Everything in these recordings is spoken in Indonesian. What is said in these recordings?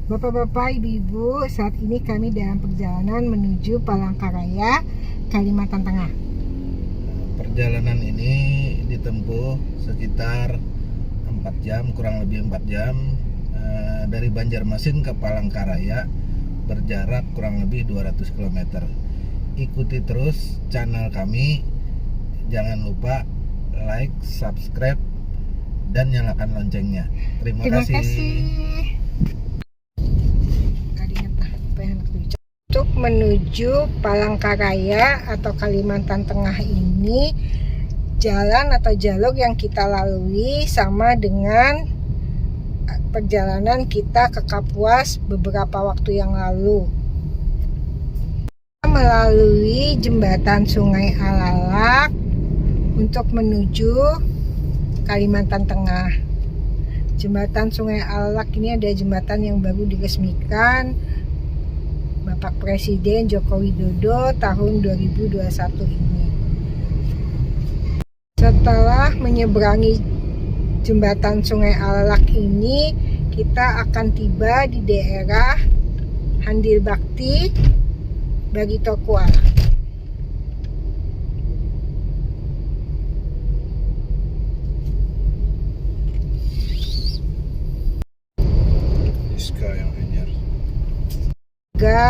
Bapak-bapak, ibu-ibu, saat ini kami dalam perjalanan menuju Palangkaraya, Kalimantan Tengah. Perjalanan ini ditempuh sekitar 4 jam, kurang lebih 4 jam dari Banjarmasin ke Palangkaraya, berjarak kurang lebih 200 km. Ikuti terus channel kami, jangan lupa like, subscribe, dan nyalakan loncengnya. Terima kasih. Untuk menuju Palangkaraya atau Kalimantan Tengah ini, jalan atau jalur yang kita lalui sama dengan perjalanan kita ke Kapuas beberapa waktu yang lalu. Kita melalui jembatan Sungai Alalak untuk menuju Kalimantan Tengah. Jembatan Sungai Alalak ini ada jembatan yang baru diresmikan Bapak Presiden Joko Widodo tahun 2021 ini. Setelah menyeberangi jembatan Sungai Alalak ini, kita akan tiba di daerah Handil Bakti, Barito Kuala.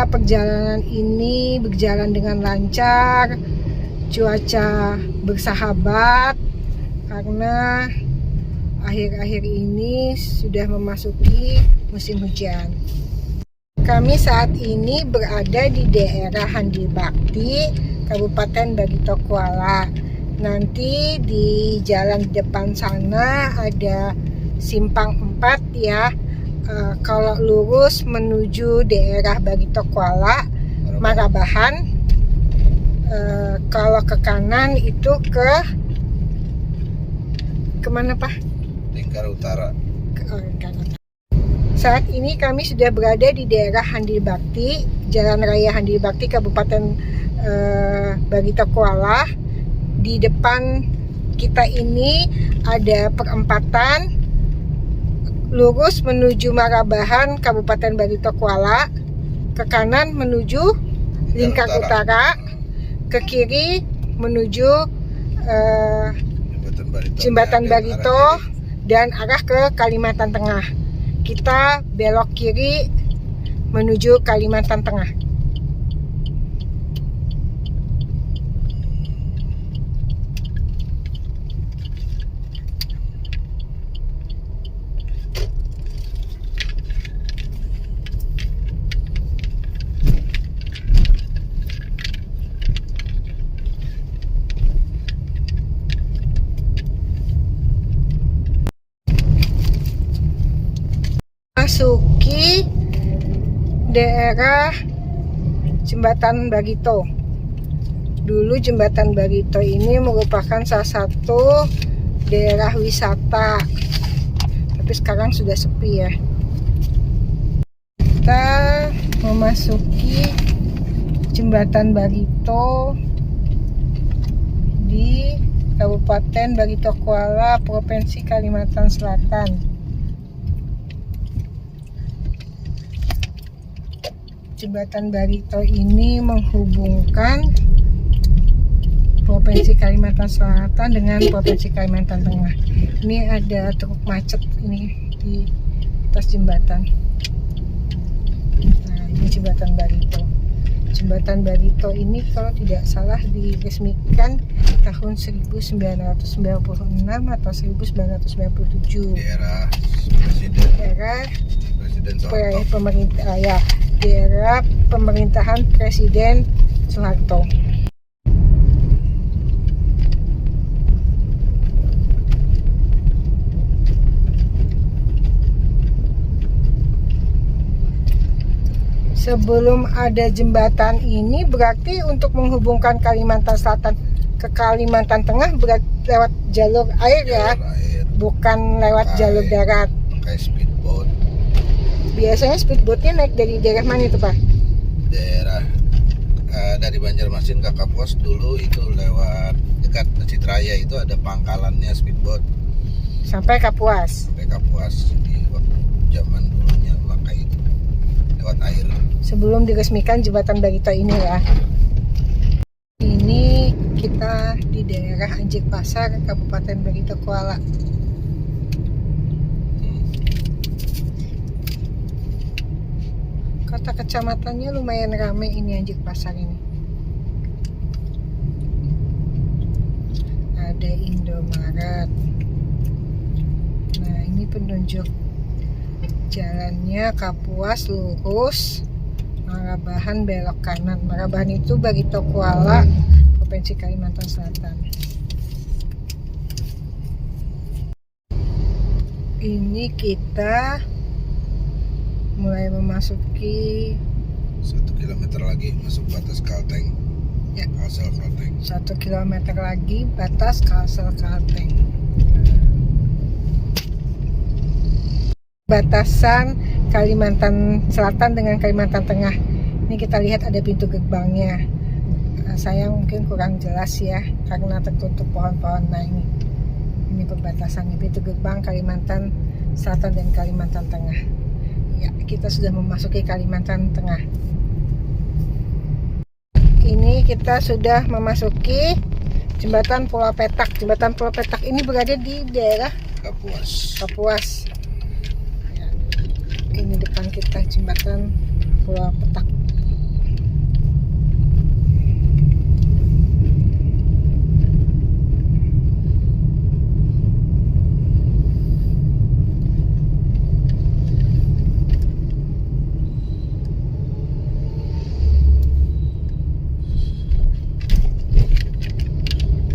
Perjalanan ini berjalan dengan lancar, cuaca bersahabat karena akhir-akhir ini sudah memasuki musim hujan. Kami saat ini berada di daerah Handil Bakti, Kabupaten Barito Kuala. Nanti di jalan depan sana ada simpang 4 ya. Kalau lurus menuju daerah Barito Kuala, Marabahan. Kalau ke kanan itu kemana Pak? Lingkar Utara. Saat ini kami sudah berada di daerah Handil Bakti, Jalan Raya Handil Bakti, Kabupaten Barito Kuala. Di depan kita ini ada perempatan, lurus menuju Marabahan, Kabupaten Barito Kuala. Ke kanan menuju Lingkar Utara. Ke kiri menuju Jembatan Barito dan arah ke Kalimantan Tengah. Kita belok kiri menuju Kalimantan Tengah. Masuki daerah Jembatan Barito. Dulu Jembatan Barito ini merupakan salah satu daerah wisata, tapi sekarang sudah sepi ya. Kita memasuki Jembatan Barito di Kabupaten Barito Kuala, Provinsi Kalimantan Selatan. Jembatan Barito ini menghubungkan Provinsi Kalimantan Selatan dengan Provinsi Kalimantan Tengah. Ini ada truk macet ini di atas jembatan. Nah, ini Jembatan Barito. Jembatan Barito ini kalau tidak salah diresmikan tahun 1996 atau 1997. Daerah Presiden pemerintah ya, daerah pemerintahan Presiden Soeharto. Sebelum ada jembatan ini, berarti untuk menghubungkan Kalimantan Selatan ke Kalimantan Tengah berarti lewat jalur air ya, bukan lewat jalur darat. Kayak speedboat. Biasanya speedboatnya naik dari daerah mana itu Pak? Daerah dari Banjarmasin ke Kapuas dulu itu lewat dekat Masjid Raya, itu ada pangkalannya speedboat. Sampai Kapuas. Sampai Kapuas di waktu zaman dulunya pakai itu. lewat air. Sebelum diresmikan jembatan Barito ini ya. Ini kita di daerah Anjir Pasar, Kabupaten Barito Kuala. Kota kecamatannya lumayan ramai ini, Anjir Pasar ini. Ada Indomaret. Nah, ini penunjuk jalannya Kapuas lurus, Marabahan belok kanan. Marabahan itu Barito Kuala, Provinsi Kalimantan Selatan. Ini kita mulai memasuki 1 kilometer lagi masuk batas Kalteng. Ya. Kalsel Kalteng. 1 kilometer lagi batas Kalsel Kalteng. Batasan Kalimantan Selatan dengan Kalimantan Tengah. Ini kita lihat ada pintu gerbangnya. Sayang mungkin kurang jelas ya karena tertutup pohon-pohon. Nah ini perbatasannya, pintu gerbang Kalimantan Selatan dan Kalimantan Tengah. Ya, kita sudah memasuki Kalimantan Tengah. Ini kita sudah memasuki jembatan Pulau Petak. Jembatan Pulau Petak ini berada di daerah Kapuas. Ya, ini depan kita jembatan Pulau Petak.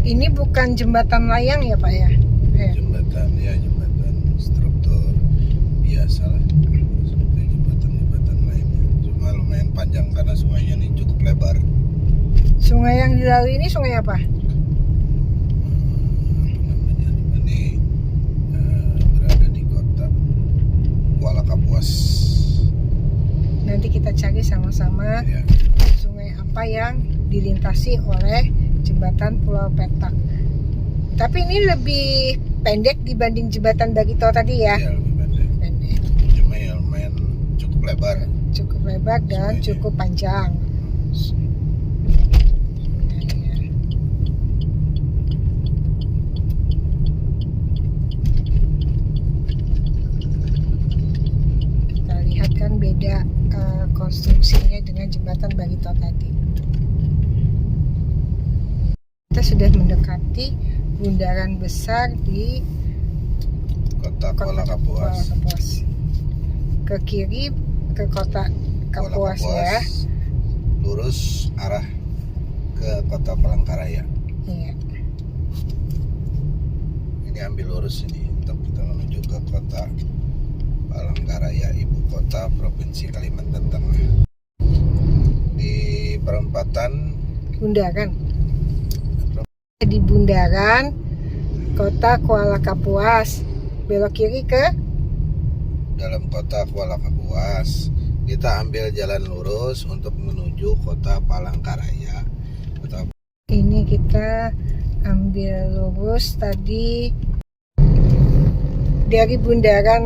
Ini bukan jembatan layang ya Pak ya? Jembatan struktur biasa lah, seperti jembatan lainnya. Cuma lumayan panjang karena sungainya ini cukup lebar. Sungai yang dilalui ini sungai apa? Ini berada di kota Kuala Kapuas. Nanti kita cari sama-sama Ya. sungai apa yang dilintasi oleh jembatan Pulau Petak. Tapi ini lebih pendek dibanding jembatan Barito tadi ya? Ya, lebih pendek. Cuma ya lumayan cukup lebar. Cukup lebar dan Sungainya cukup panjang. Kita lihat kan beda konstruksinya dengan jembatan Barito tadi. Kita sudah mendekati bundaran besar di Kota Kuala Kapuas. Ke kiri ke kota Kapuas ya. Lurus arah ke kota Palangkaraya. Iya. Ini ambil lurus ini untuk kita menuju ke kota Palangkaraya, ibu kota Provinsi Kalimantan Tengah. Di perempatan di bundaran kota Kuala Kapuas, belok kiri ke dalam kota Kuala Kapuas. Kita ambil jalan lurus untuk menuju kota Palangkaraya. Ini kita ambil lurus tadi dari bundaran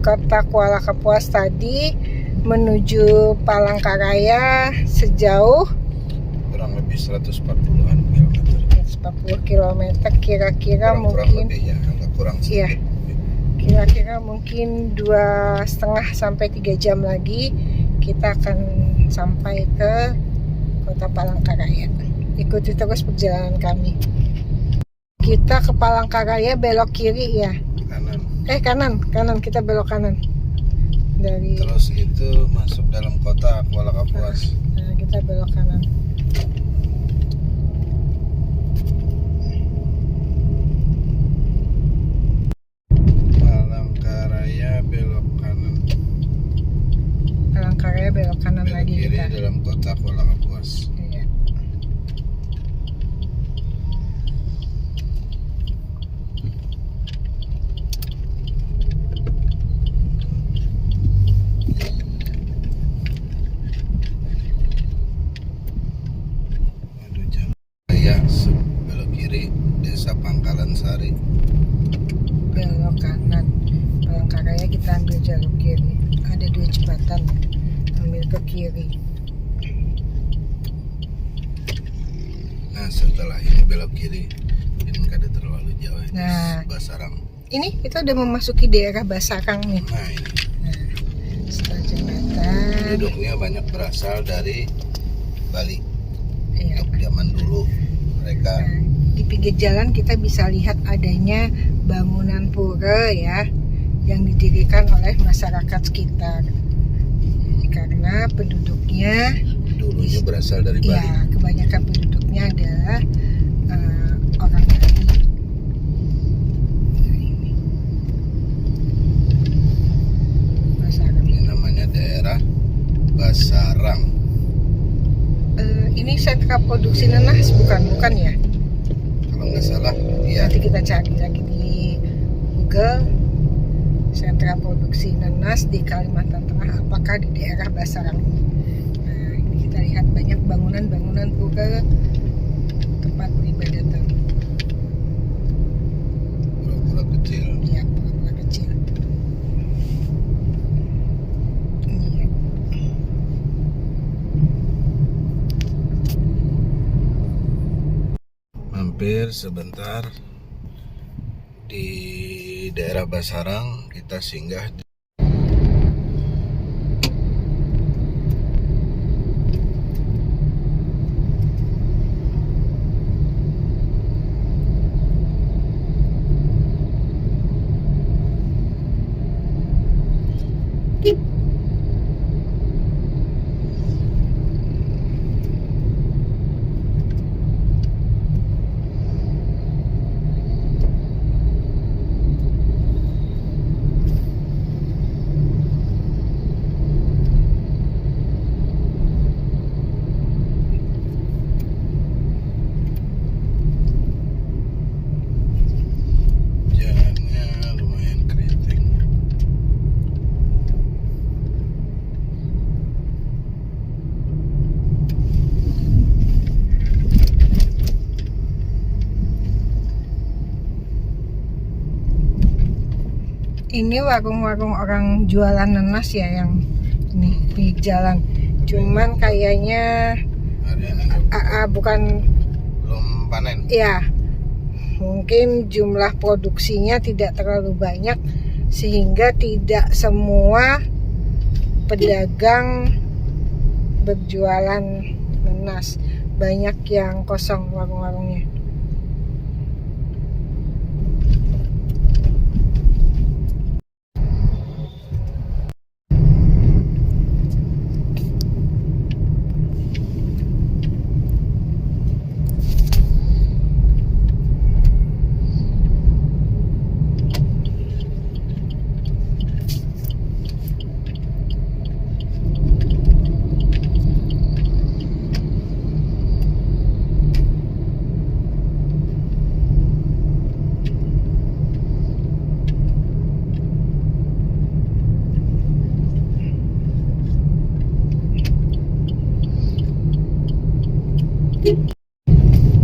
kota Kuala Kapuas tadi menuju Palangkaraya sejauh kurang lebih 140-an kilometer. 40 km kira-kira mungkin lebih ya, agak kurang iya. sedikit. Kira-kira mungkin 2,5 sampai 3 jam lagi kita akan sampai ke kota Palangkaraya. Ikuti terus perjalanan kami. Kita ke Palangkaraya belok kiri ya. Kanan kita belok kanan. Terus itu masuk dalam kota Kuala Kapuas. Nah, kita belok kanan. Palangkaraya belok kanan Belok lagi kiri kita. dalam kota Kuala Kapuas. Iya. Aduh, jalan raya belok kiri Desa Pangkalan Sari. Belok kanan. Palangkaraya kita ambil jalur kiri. ada 2 jembatan, ambil ke kiri. Nah setelah ini belok kiri, ini nggak ada terlalu jauh. Nah. Basarang. Ini kita udah memasuki daerah Basarang nih. Nah ini. Nah, setelah jembatan. Penduduknya banyak berasal dari Bali. Iya. Zaman dulu mereka. Nah, di pinggir jalan kita bisa lihat adanya bangunan pura ya, yang didirikan oleh masyarakat sekitar. Karena penduduknya Dulunya berasal dari Bali. ya, kebanyakan penduduknya adalah orang Bali. Nah, ini Basarang. Ini namanya daerah Basarang. Ini sentra produksi nanas bukan ya? Kalau nggak salah, iya. Nanti kita cari lagi di Google, sentra produksi nanas di Kalimantan Tengah, apakah di daerah Basarang. Nah, ini kita lihat banyak bangunan-bangunan pura, tempat peribadatan. Pura-pura kecil. Iya, pura-pura kecil. Iya. Mampir sebentar di daerah Basarang, kita singgah di jalannya lumayan keriting. Ini warung-warung orang jualan nanas ya, yang ini di jalan. Cuman kayaknya Ada yang bukan belum panen. ya, mungkin jumlah produksinya tidak terlalu banyak sehingga tidak semua pedagang berjualan nanas, banyak yang kosong warung-warungnya.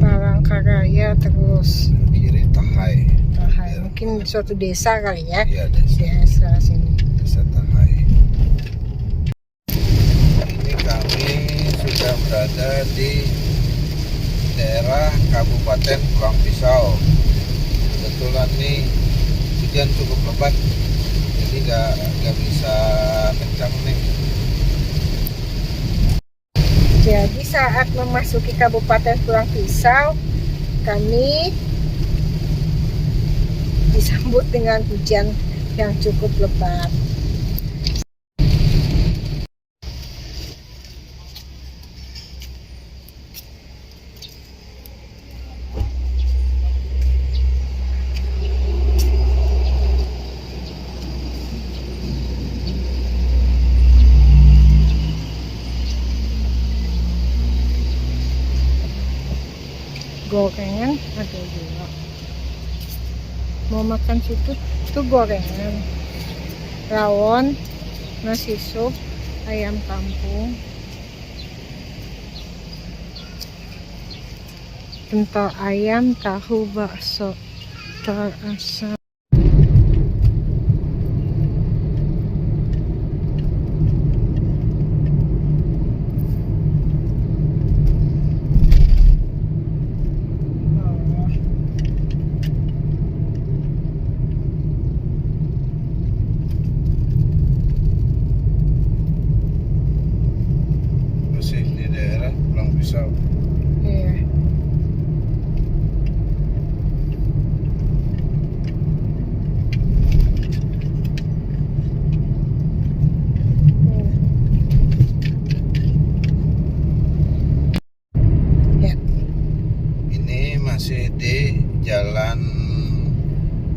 Palangkaraya terus Kiri Tahai. Tahai. Mungkin suatu desa kali ya. Iya, desa Desa sini. Tahai. Ini kami sudah berada di daerah Kabupaten Pulang Pisau. Kebetulan nih hujan cukup lebat, jadi nggak bisa kencang nih. Jadi saat memasuki Kabupaten Pulang Pisau, kami disambut dengan hujan yang cukup lebat. Gorengan ada juga. Mau makan situ tuh gorengan, rawon, nasi sup, ayam kampung, pentol ayam, tahu, bakso, telur asam.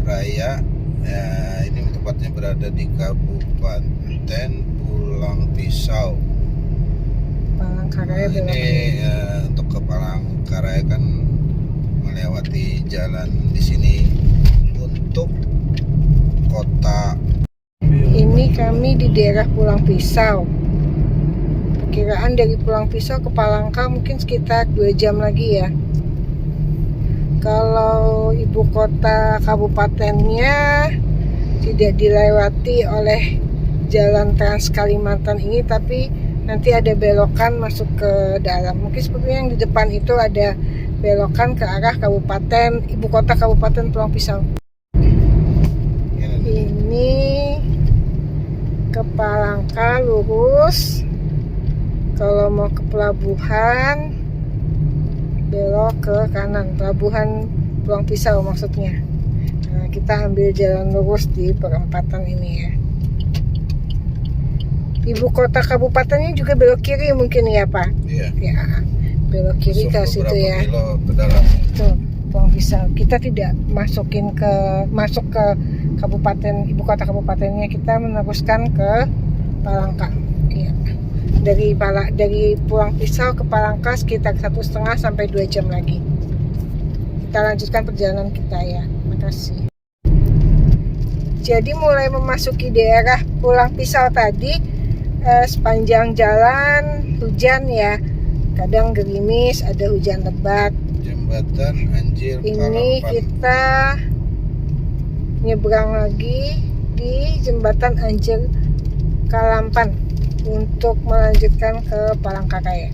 Raya. Ya, ini tempatnya berada di Kabupaten Pulang Pisau. Palangkaraya belok Ini kiri. untuk ke Palangkaraya kan melewati jalan di sini untuk kota. Ini kami di daerah Pulang Pisau. Perkiraan dari Pulang Pisau ke Palangka mungkin sekitar 2 jam lagi ya. Kalau ibu kota kabupatennya tidak dilewati oleh jalan Trans Kalimantan ini, tapi nanti ada belokan masuk ke dalam. Mungkin seperti yang di depan itu ada belokan ke arah kabupaten, ibu kota Kabupaten Pulang Pisau. Ini ke Palangka lurus. Kalau mau ke pelabuhan belok ke kanan, pelabuhan Pulang Pisau maksudnya. Nah, kita ambil jalan lurus di perempatan ini ya. Ibu kota kabupatennya juga belok kiri mungkin ya Pak? Iya. Ya, belok kiri ke situ ya. Kilo ke dalam. Tuh, Pulang Pisau. Kita tidak masuk ke kabupaten, ibu kota kabupatennya, kita meneruskan ke Palangka. Iya. Dari Pulang Pisau ke Palangka sekitar 1,5 sampai 2 jam lagi. Kita lanjutkan perjalanan kita ya. Makasih. Jadi mulai memasuki daerah Pulang Pisau tadi, sepanjang jalan hujan ya. Kadang gerimis, ada hujan lebat. Jembatan Anjir Ini Kalampan. kita nyebrang lagi di jembatan Anjir Kalampan untuk melanjutkan ke Palangkaraya.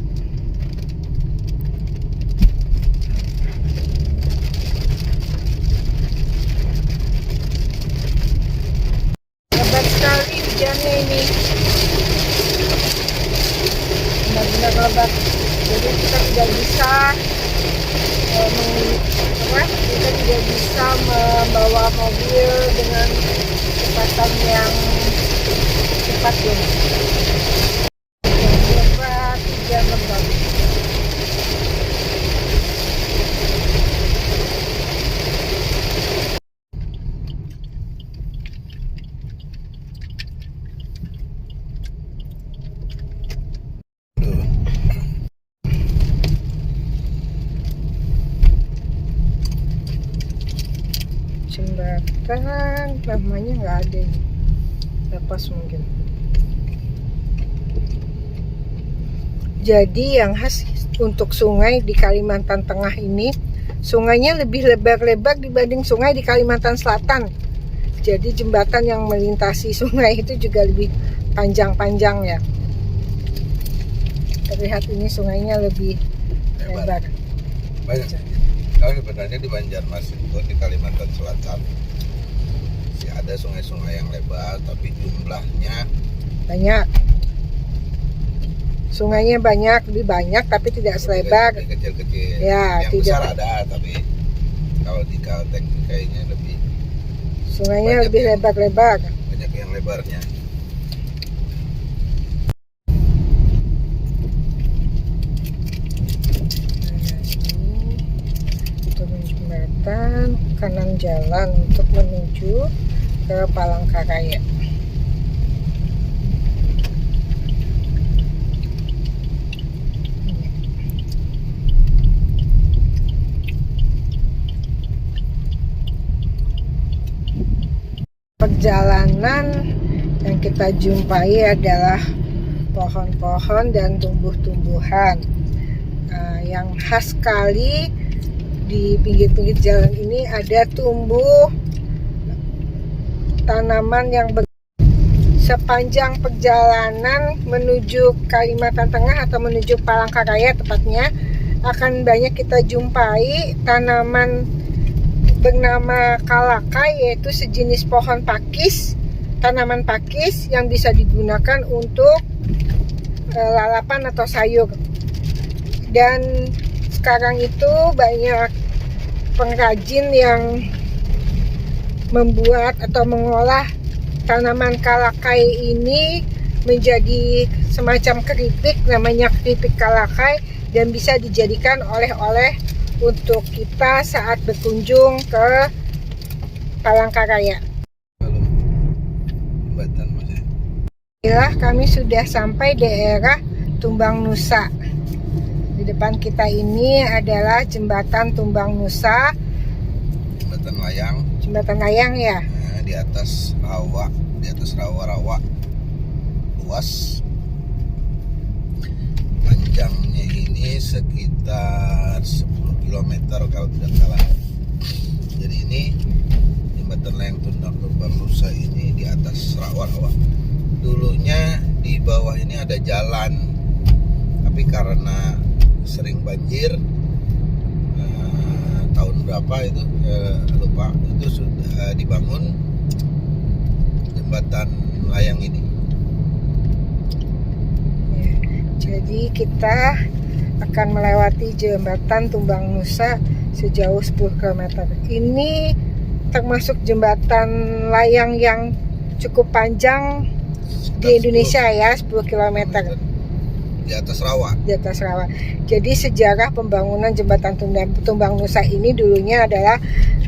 Lebat sekali hujannya ini, benar-benar lebat. Jadi kita tidak bisa membawa mobil dengan kecepatan yang cepat ya. Lebat, hujan lebat. Jembatan namanya nggak ada ini, lepas mungkin. Jadi yang khas untuk sungai di Kalimantan Tengah ini, sungainya lebih lebar-lebar dibanding sungai di Kalimantan Selatan. Jadi jembatan yang melintasi sungai itu juga lebih panjang-panjang ya. Terlihat ini sungainya lebih lebar. Banyak. Kalau sebenarnya di Banjarmasin itu di Kalimantan Selatan sih ada sungai-sungai yang lebar, tapi jumlahnya Banyak. Sungainya banyak, lebih banyak, tapi tidak selebar. kecil-kecil. Ya, yang tidak. besar ada, tapi kalau di Kalteng kayaknya lebih Sungainya banyak lebih yang- lebar-lebar. banyak yang lebarnya. Turun jembatan, kanan jalan untuk menuju ke Palangkaraya. Perjalanan yang kita jumpai adalah pohon-pohon dan tumbuh-tumbuhan. Yang khas sekali di pinggir-pinggir jalan ini ada tumbuh tanaman yang sepanjang perjalanan menuju Kalimantan Tengah atau menuju Palangkaraya tepatnya, akan banyak kita jumpai tanaman bernama kalakai, yaitu sejenis pohon pakis, tanaman pakis yang bisa digunakan untuk lalapan atau sayur. Dan sekarang itu banyak pengrajin yang membuat atau mengolah tanaman kalakai ini menjadi semacam keripik, namanya keripik kalakai, dan bisa dijadikan oleh-oleh untuk kita saat berkunjung ke Palangkaraya. Belum jembatan masih. Inilah kami sudah sampai daerah Tumbang Nusa. Di depan kita ini adalah jembatan Tumbang Nusa, Jembatan layang. jembatan layang ya. Nah, di atas rawa-rawa luas. Panjangnya ini sekitar 10 km kalau tidak salah. Jadi ini jembatan layang Tumbang Nusa ini di atas rawa-rawa. Dulunya di bawah ini ada jalan, tapi karena sering banjir, tahun berapa itu lupa, itu sudah dibangun jembatan layang ini. Ya, jadi kita akan melewati jembatan Tumbang Nusa sejauh 10 km. Ini termasuk jembatan layang yang cukup panjang di Indonesia ya, 10 km di atas rawa. di atas rawa. Jadi sejarah pembangunan jembatan Tumbang Nusa ini dulunya adalah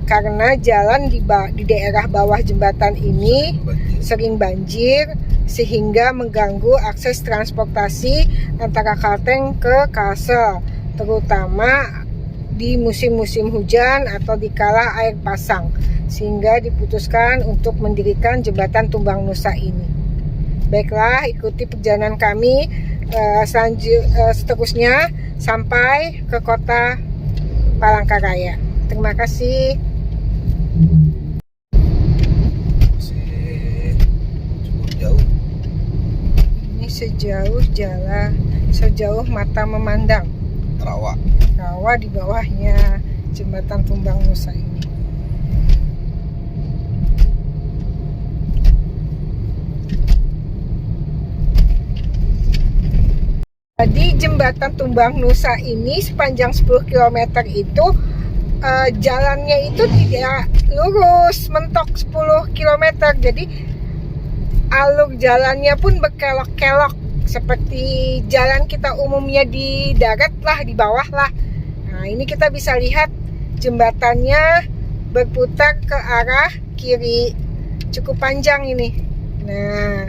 karena jalan di daerah bawah jembatan ini sering banjir sehingga mengganggu akses transportasi antara Kalteng ke Kalsel, terutama di musim-musim hujan atau di kala air pasang, sehingga diputuskan untuk mendirikan jembatan Tumbang Nusa ini. Baiklah, ikuti perjalanan kami seterusnya sampai ke kota Palangkaraya. Terima kasih. Masih cukup jauh. Ini sejauh mata memandang. Rawa. Rawa di bawahnya jembatan Tumbang Nusa ini. Di jembatan Tumbang Nusa ini sepanjang 10 km itu jalannya itu tidak lurus mentok 10 km. Jadi alur jalannya pun berkelok-kelok seperti jalan kita umumnya di darat lah, di bawah lah. Nah, ini kita bisa lihat jembatannya berputar ke arah kiri, cukup panjang ini. Nah,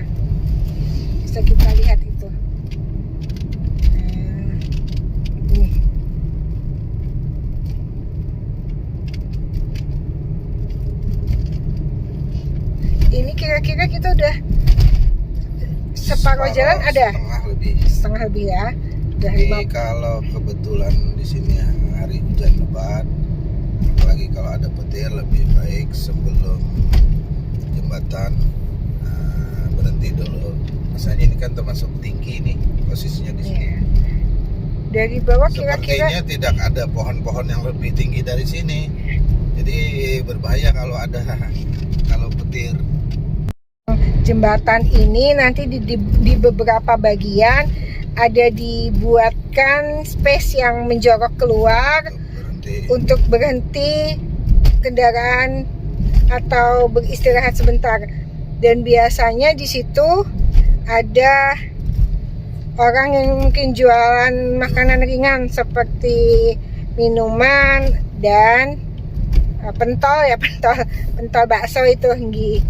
bisa kita lihat itu. Ini kira-kira kita udah separuh jalan ada? Setengah lebih ya. Udah Jadi kalau kebetulan di sini hari hujan lebat, apalagi kalau ada petir, lebih baik sebelum jembatan berhenti dulu. Masalahnya ini kan termasuk tinggi nih posisinya di sini. Ya. Dari bawah kira-kira sepertinya tidak ada pohon-pohon yang lebih tinggi dari sini. Jadi berbahaya kalau petir. Jembatan ini nanti di beberapa bagian ada dibuatkan space yang menjorok keluar untuk berhenti kendaraan atau beristirahat sebentar. Dan biasanya di situ ada orang yang mungkin jualan makanan ringan seperti minuman dan pentol bakso itu tinggi.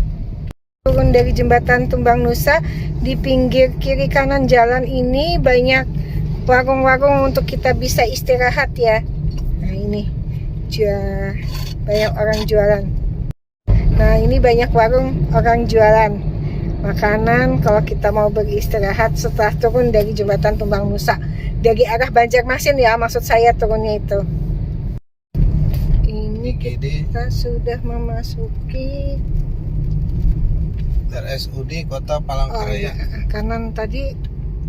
Turun dari jembatan Tumbang Nusa, di pinggir kiri kanan jalan ini banyak warung-warung untuk kita bisa istirahat ya. Nah ini banyak orang jualan. Nah ini banyak warung orang jualan makanan kalau kita mau beristirahat setelah turun dari jembatan Tumbang Nusa. Dari arah Banjarmasin ya, maksud saya turunnya itu. Ini kita sudah memasuki RSUD Kota Palangkaraya. Kanan tadi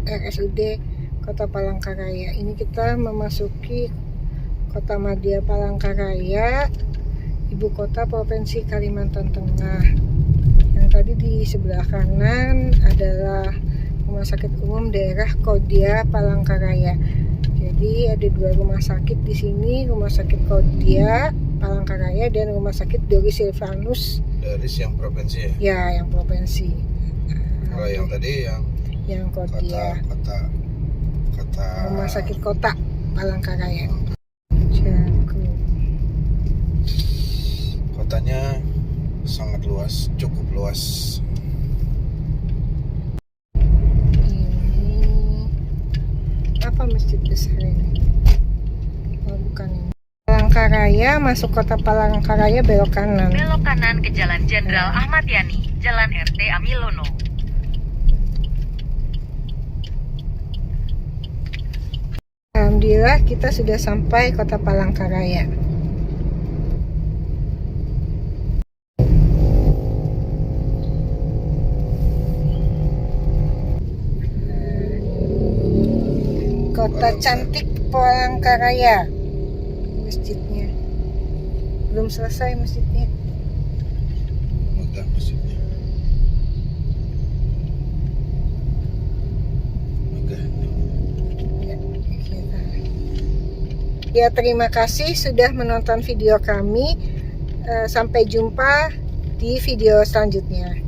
RSUD Kota Palangkaraya. Ini kita memasuki Kota Madya Palangkaraya, ibu kota Provinsi Kalimantan Tengah. Yang tadi di sebelah kanan adalah Rumah Sakit Umum Daerah Kodia Palangkaraya. Jadi ada dua rumah sakit di sini, Rumah Sakit Kodia Palangkaraya dan Rumah Sakit Doris Silvanus. Doris yang provinsi ya? Ya, yang provinsi. Kalau yang tadi yang Kodia. Kota Rumah Sakit Kota Palangkaraya. Jago. Kotanya sangat luas, cukup luas. Ini apa masjid besar ini? Oh, bukan ini. Palangkaraya, masuk kota Palangkaraya belok kanan. Belok kanan ke Jalan Jenderal Ahmad Yani, Jalan RT Amilono. Alhamdulillah kita sudah sampai kota Palangkaraya. Kota cantik Palangkaraya. Masjidnya belum selesai masjidnya. Megah masjidnya. Megah. Ya, kita. Ya, terima kasih sudah menonton video kami. Sampai jumpa di video selanjutnya.